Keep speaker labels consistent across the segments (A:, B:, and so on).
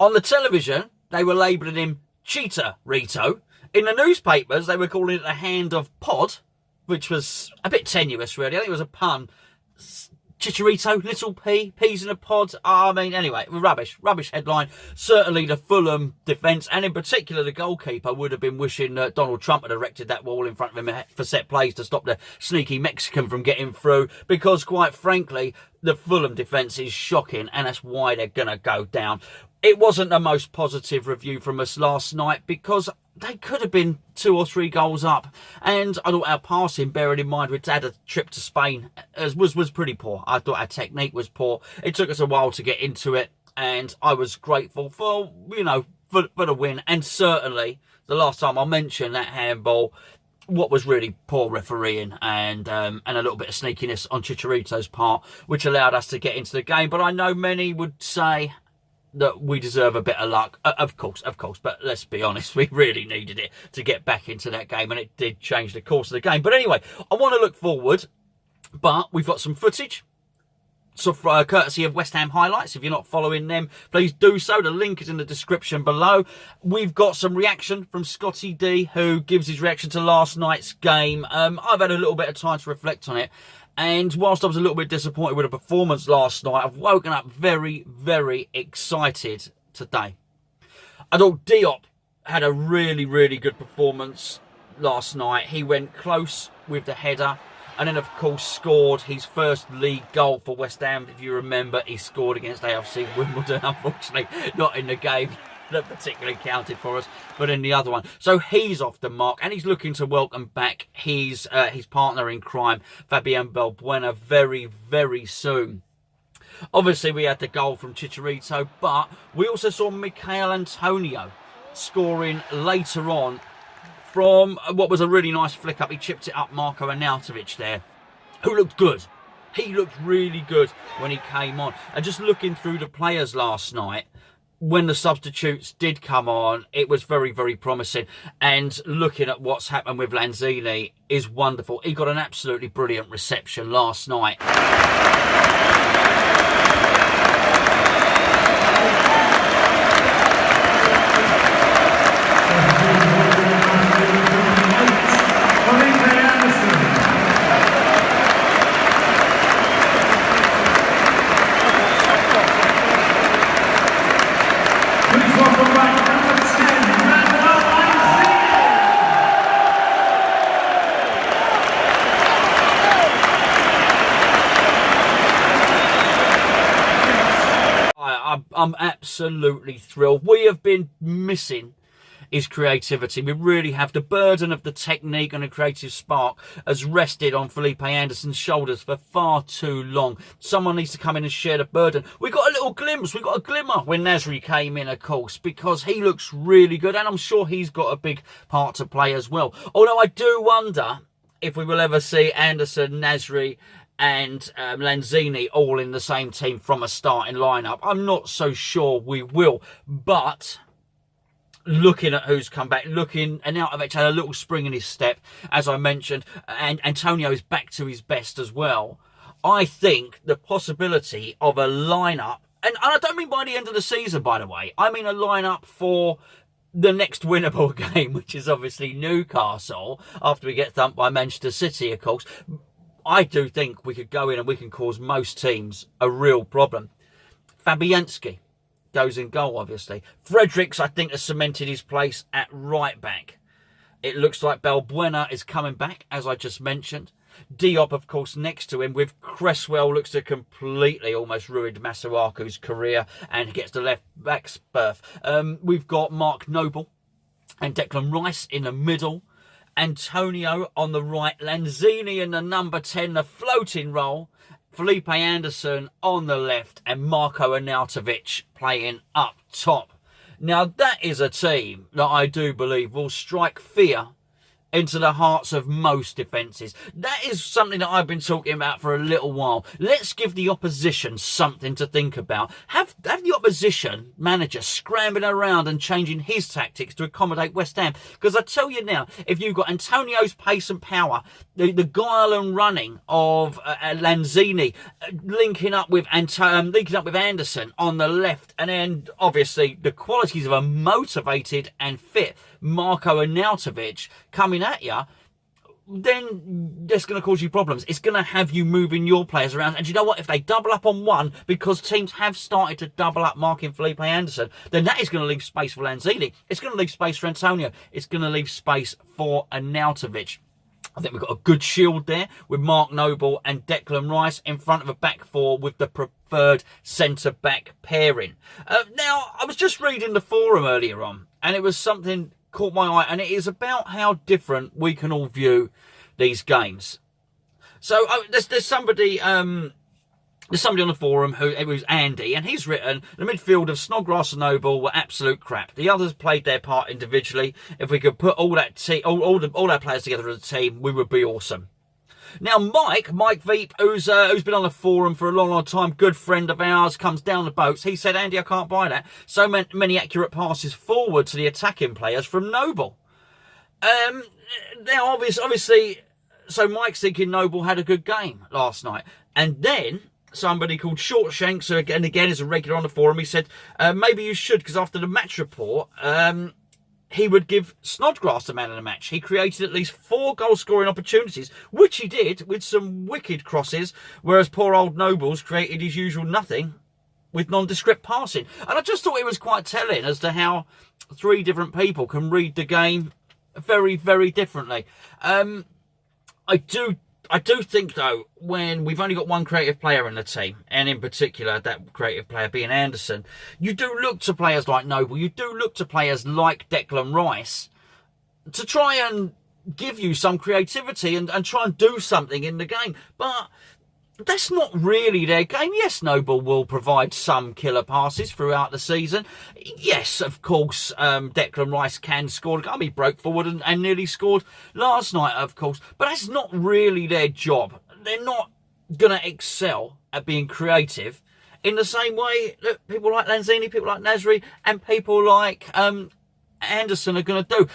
A: On the television, they were labelling him Chicharito. In the newspapers, they were calling it the hand of pod, which was a bit tenuous, really. I think it was a pun. Chicharito, little P, peas in a pod. I mean, anyway, rubbish headline. Certainly the Fulham defence, and in particular the goalkeeper, would have been wishing that Donald Trump had erected that wall in front of him for set plays to stop the sneaky Mexican from getting through, because quite frankly, the Fulham defence is shocking, and that's why they're going to go down. It wasn't the most positive review from us last night, because they could have been 2 or 3 goals up. And I thought our passing, bearing in mind we'd had a trip to Spain, was pretty poor. I thought our technique was poor. It took us a while to get into it. And I was grateful for, for the win. And certainly, the last time I mentioned that handball, what was really poor refereeing and a little bit of sneakiness on Chicharito's part, which allowed us to get into the game. But I know many would say that we deserve a bit of luck. Of course. But let's be honest, we really needed it to get back into that game, and it did change the course of the game. But anyway, I want to look forward, but we've got some footage. So courtesy of West Ham Highlights. If you're not following them, please do so. The link is in the description below. We've got some reaction from Scotty D, who gives his reaction to last night's game. I've had a little bit of time to reflect on it. And whilst I was a little bit disappointed with the performance last night, I've woken up very, very excited today. I thought Diop had a really, really good performance last night. He went close with the header, and then, of course, scored his first league goal for West Ham. If you remember, he scored against AFC Wimbledon, unfortunately, not in the game that particularly counted for us, but in the other one. So he's off the mark, and he's looking to welcome back his partner in crime, Fabian Balbuena, very, very soon. Obviously, we had the goal from Chicharito, but we also saw Michail Antonio scoring later on from what was a really nice flick up. He chipped it up Marko Arnautovic there, who looked good. He looked really good when he came on. And just looking through the players last night, when the substitutes did come on, it was very, very promising. And looking at what's happened with Lanzini is wonderful. He got an absolutely brilliant reception last night. I'm absolutely thrilled. We have been missing his creativity. We really have. The burden of the technique and the creative spark has rested on Felipe Anderson's shoulders for far too long. Someone needs to come in and share the burden. We got a little glimpse, we got a glimmer when Nasri came in, of course, because he looks really good, and I'm sure he's got a big part to play as well. Although I do wonder if we will ever see Anderson, Nasri and Lanzini all in the same team from a starting lineup. I'm not so sure we will, but looking at who's come back, and Arnautovic had a little spring in his step, as I mentioned, and Antonio is back to his best as well. I think the possibility of a lineup, and I don't mean by the end of the season, by the way, I mean a lineup for the next winnable game, which is obviously Newcastle, after we get thumped by Manchester City, of course. I do think we could go in and we can cause most teams a real problem. Fabianski goes in goal, obviously. Fredericks, I think, has cemented his place at right back. It looks like Balbuena is coming back, as I just mentioned. Diop, of course, next to him, with Cresswell, looks to completely almost ruined Masuaku's career and gets the left back's berth. We've got Mark Noble and Declan Rice in the middle. Antonio on the right, Lanzini in the number 10, the floating role, Felipe Anderson on the left, and Marko Arnautovic playing up top. Now, that is a team that I do believe will strike fear into the hearts of most defences. That is something that I've been talking about for a little while. Let's give the opposition something to think about. Have the opposition manager scrambling around and changing his tactics to accommodate West Ham. Because I tell you now, if you've got Antonio's pace and power, the guile and running of Lanzini, linking up with Anderson on the left, and then obviously the qualities of a motivated and fit Marko Arnautovic coming at you, then that's going to cause you problems. It's going to have you moving your players around. And you know what? If they double up on one, because teams have started to double up marking Felipe Anderson, then that is going to leave space for Lanzini. It's going to leave space for Antonio. It's going to leave space for Arnautovic. I think we've got a good shield there with Mark Noble and Declan Rice in front of a back four with the preferred centre-back pairing. Now, I was just reading the forum earlier on, and it was something caught my eye, and it is about how different we can all view these games. So there's somebody on the forum who's Andy, and he's written the midfield of Snodgrass and Noble were absolute crap. The others played their part individually. If we could put all our players together as a team, we would be awesome. Now, Mike Veep, who's been on the forum for a long time, good friend of ours, comes down the boats. He said, Andy, I can't buy that. So many accurate passes forward to the attacking players from Noble. Now, obviously, so Mike's thinking Noble had a good game last night. And then somebody called Shortshanks, who again is a regular on the forum, he said, maybe you should, because after the match report, he would give Snodgrass the man of the match. He created at least 4 goal-scoring opportunities, which he did with some wicked crosses, whereas poor old Nobles created his usual nothing with nondescript passing. And I just thought it was quite telling as to how 3 different people can read the game very, very differently. I do think, though, when we've only got one creative player in the team, and in particular that creative player being Anderson, you do look to players like Noble, you do look to players like Declan Rice to try and give you some creativity and try and do something in the game. But that's not really their game. Yes, Noble will provide some killer passes throughout the season. Yes, of course, Declan Rice can score. He broke forward and nearly scored last night, of course. But that's not really their job. They're not going to excel at being creative in the same way that people like Lanzini, people like Nasri, and people like Anderson are going to do.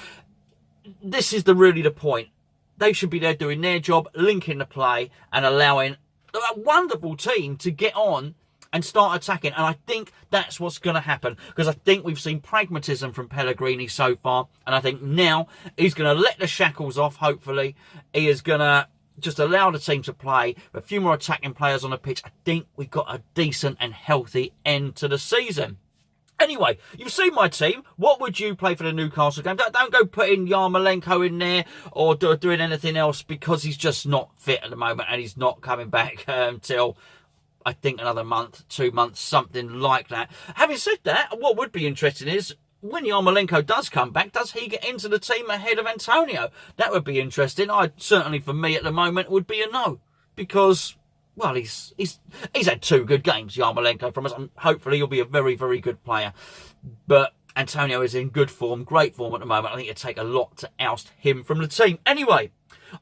A: This is really the point. They should be there doing their job, linking the play and allowing a wonderful team to get on and start attacking. And I think that's what's going to happen, because I think we've seen pragmatism from Pellegrini so far, and I think now he's going to let the shackles off. Hopefully he is going to just allow the team to play with a few more attacking players on the pitch. I think we've got a decent and healthy end to the season. Anyway, you've seen my team. What would you play for the Newcastle game? Don't go putting Yarmolenko in there or doing anything else, because he's just not fit at the moment and he's not coming back until, I think, another month, 2 months, something like that. Having said that, what would be interesting is, when Yarmolenko does come back, does he get into the team ahead of Antonio? That would be interesting. Certainly for me at the moment, would be a no, because, well, he's had 2 good games, Yarmolenko, from us. And hopefully he'll be a very, very good player. But Antonio is in good form, great form at the moment. I think it'd take a lot to oust him from the team. Anyway,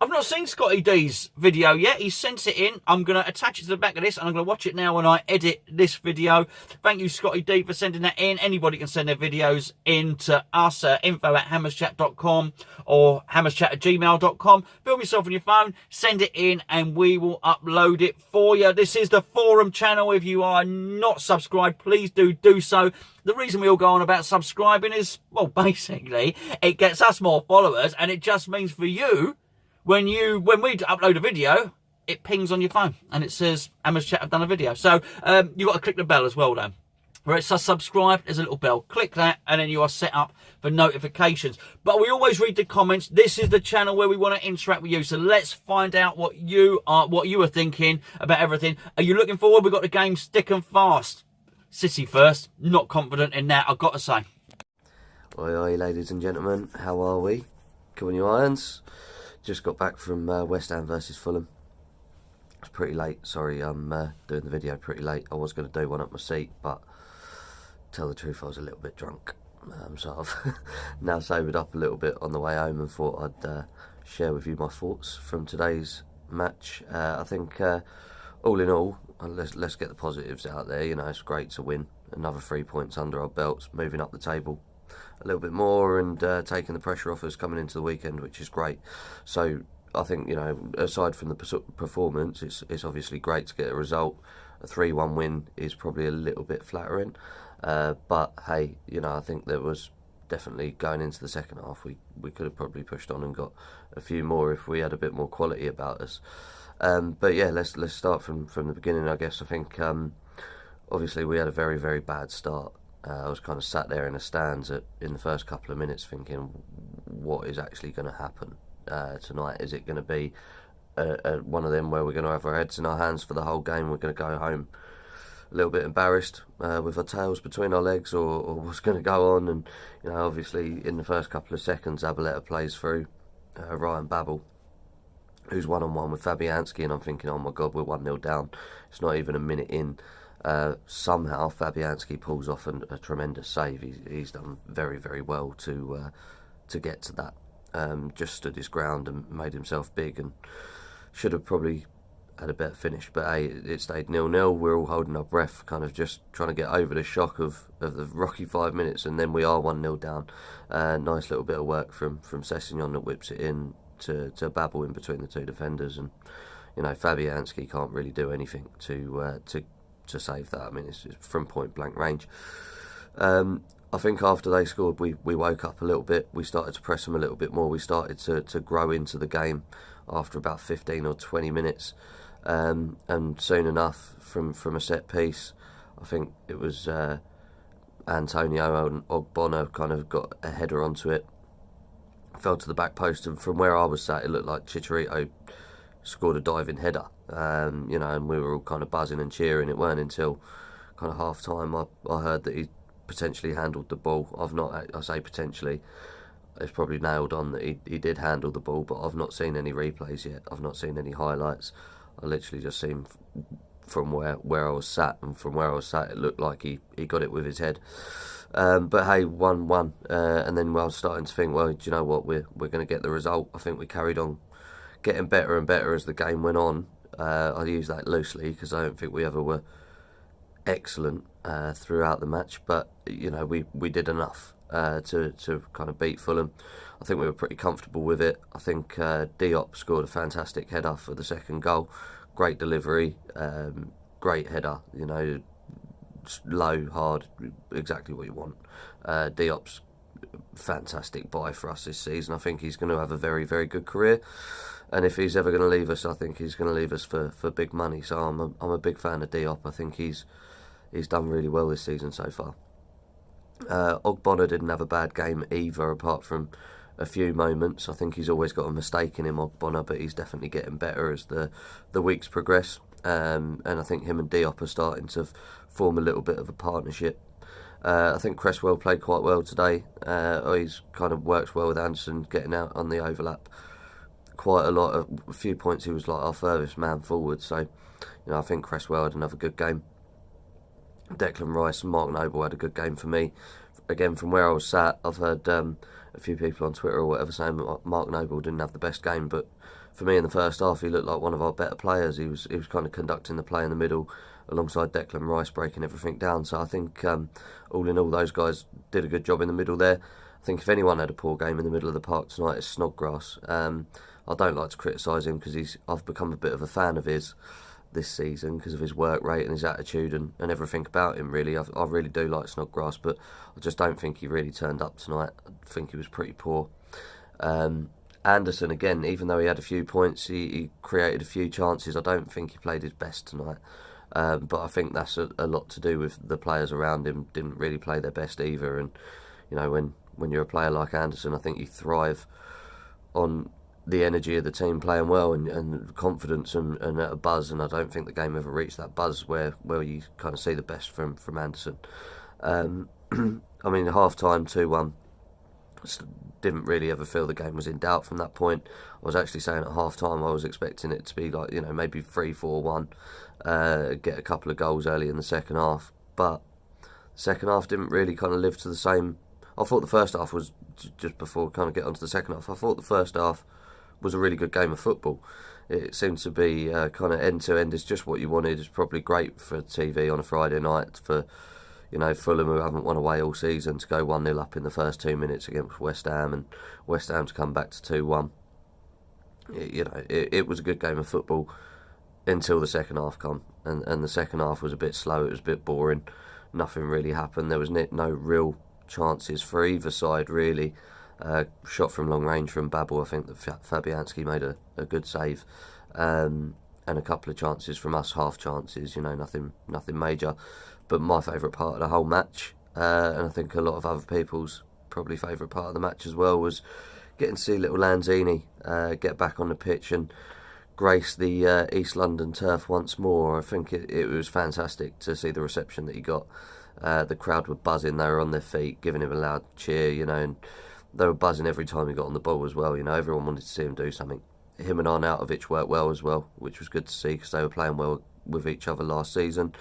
A: I've not seen Scotty D's video yet. He sent it in. I'm going to attach it to the back of this, and I'm going to watch it now when I edit this video. Thank you, Scotty D, for sending that in. Anybody can send their videos in to us, info@hammerschat.com or hammerschat@gmail.com. Film yourself on your phone, send it in, and we will upload it for you. This is the forum channel. If you are not subscribed, please do so. The reason we all go on about subscribing is, well, basically, it gets us more followers, and it just means for you, when we upload a video, it pings on your phone and it says Hammer's Chat have done a video. So you've got to click the bell as well, though. Where it says subscribe, there's a little bell. Click that, and then you are set up for notifications. But we always read the comments. This is the channel where we want to interact with you. So let's find out what you are thinking about everything. Are you looking forward? We've got the game thick and fast. City first. Not confident in that, I've got to say.
B: Oi, ladies and gentlemen. How are we? Come on, you irons. Just got back from West Ham versus Fulham. It's pretty late. Sorry, I'm doing the video pretty late. I was going to do one up my seat, but tell the truth, I was a little bit drunk. So I've now sobered up a little bit on the way home and thought I'd share with you my thoughts from today's match. I think all in all, let's get the positives out there. You know, it's great to win another 3 points under our belts, moving up the table a little bit more and taking the pressure off us coming into the weekend, which is great. So I think, you know, aside from the performance, it's obviously great to get a result. A 3-1 win is probably a little bit flattering, but hey, you know, I think there was definitely going into the second half we could have probably pushed on and got a few more if we had a bit more quality about us. But yeah, let's start from the beginning. I guess I think obviously we had a very, very bad start. I was kind of sat there in the stands in the first couple of minutes thinking, what is actually going to happen tonight? Is it going to be one of them where we're going to have our heads in our hands for the whole game? We're going to go home a little bit embarrassed with our tails between our legs, or what's going to go on? And you know, obviously in the first couple of seconds, Abaleta plays through Ryan Babel, who's 1-on-1 with Fabianski, and I'm thinking, oh my God, we're 1-0 down. It's not even a minute in. Somehow Fabianski pulls off a tremendous save. He's done very, very well to get to that. Just stood his ground and made himself big, and should have probably had a better finish. But hey, it stayed 0-0. We're all holding our breath, kind of just trying to get over the shock of the rocky 5 minutes, and then we are 1-0 down. Nice little bit of work from Sessegnon that whips it in to Babel in between the two defenders, and you know, Fabianski can't really do anything to save that. I mean, it's from point blank range. I think after they scored, we woke up a little bit. We started to press them a little bit more. We started to grow into the game after about 15 or 20 minutes. And soon enough, from a set piece, I think it was Antonio and Ogbonna kind of got a header onto it, fell to the back post, and from where I was sat, it looked like Chicharito scored a diving header. You know, and we were all kind of buzzing and cheering. It weren't until kind of half time I heard that he potentially handled the ball. I say potentially, it's probably nailed on that he did handle the ball, but I've not seen any replays yet. I've not seen any highlights. I literally just seen from where I was sat, and from where I was sat it looked like he got it with his head. But hey, 1-1, and then I was starting to think, well, do you know what, we're going to get the result. I think we carried on getting better and better as the game went on. I use that loosely because I don't think we ever were excellent throughout the match, but you know, we did enough to kind of beat Fulham. I think we were pretty comfortable with it. I think Diop scored a fantastic header for the second goal. Great delivery, great header, you know, low, hard, exactly what you want. Diop's fantastic buy for us this season. I think he's going to have a very, very good career, and if he's ever going to leave us, I think he's going to leave us for big money. So I'm a big fan of Diop. I think he's done really well this season so far. Ogbonna didn't have a bad game either, apart from a few moments. I think he's always got a mistake in him, Ogbonna, but he's definitely getting better as the weeks progress. And I think him and Diop are starting to form a little bit of a partnership. I think Cresswell played quite well today. He's kind of works well with Anderson, getting out on the overlap quite a lot. A few points he was like our furthest man forward. So, you know, I think Cresswell had another good game. Declan Rice and Mark Noble had a good game for me. Again, from where I was sat, I've heard a few people on Twitter or whatever saying Mark Noble didn't have the best game, but for me in the first half he looked like one of our better players. He was kind of conducting the play in the middle alongside Declan Rice, breaking everything down. So I think all in all, those guys did a good job in the middle there. I think if anyone had a poor game in the middle of the park tonight, it's Snodgrass. I don't like to criticise him because I've become a bit of a fan of his this season because of his work rate and his attitude and everything about him, really. I really do like Snodgrass, but I just don't think he really turned up tonight. I think he was pretty poor. Anderson, again, even though he had a few points, he created a few chances. I don't think he played his best tonight, but I think that's a lot to do with the players around him didn't really play their best either. And you know, when you're a player like Anderson, I think you thrive on the energy of the team playing well and confidence and a buzz, and I don't think the game ever reached that buzz where you kind of see the best from Anderson. I mean, half time 2-1, didn't really ever feel the game was in doubt from that point. I was actually saying at half time I was expecting it to be like, you know, maybe 3-4-1, get a couple of goals early in the second half, but the second half didn't really kind of live to the same. I thought the first half was, just before we kind of get onto the second half, I thought the first half was a really good game of football. It seemed to be kind of end to end is just what you wanted. It's probably great for TV on a Friday night for, you know, Fulham, who haven't won away all season, to go 1-0 up in the first 2 minutes against West Ham, and West Ham to come back to 2-1. It was a good game of football until the second half come, and the second half was a bit slow. It was a bit boring. Nothing really happened. There was no real chances for either side, really. Shot from long range from Babel. I think that Fabianski made a good save, and a couple of chances from us, half chances. Nothing major. But my favourite part of the whole match, and I think a lot of other people's probably favourite part of the match as well, was getting to see little Lanzini get back on the pitch and grace the East London turf once more. I think it was fantastic to see the reception that he got. The crowd were buzzing, they were on their feet, giving him a loud cheer, and they were buzzing every time he got on the ball as well. Everyone wanted to see him do something. Him and Arnautovic worked well as well, which was good to see because they were playing well with each other last season.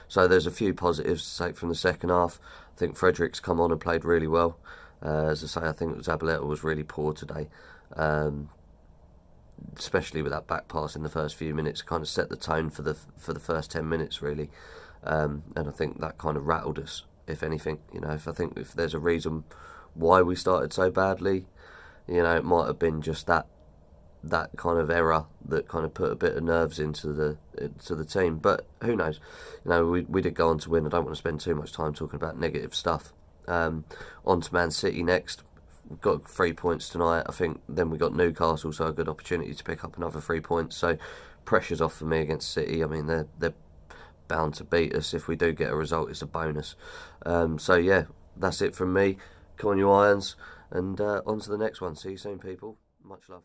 B: So there's a few positives to take from the second half. I think Frederick's come on and played really well. As I say, I think Zabaleta was really poor today, especially with that back pass in the first few minutes. Kind of set the tone for the first 10 minutes really, and I think that kind of rattled us. If anything, if there's a reason why we started so badly, it might have been just that kind of error that kind of put a bit of nerves into the team. But who knows? We did go on to win. I don't want to spend too much time talking about negative stuff. On to Man City next. We've got 3 points tonight. I think then we got Newcastle, so a good opportunity to pick up another 3 points. So pressure's off for me against City. I mean, they're bound to beat us. If we do get a result, it's a bonus. So yeah, that's it from me. Come on, you Irons, and on to the next one. See you soon, people. Much love.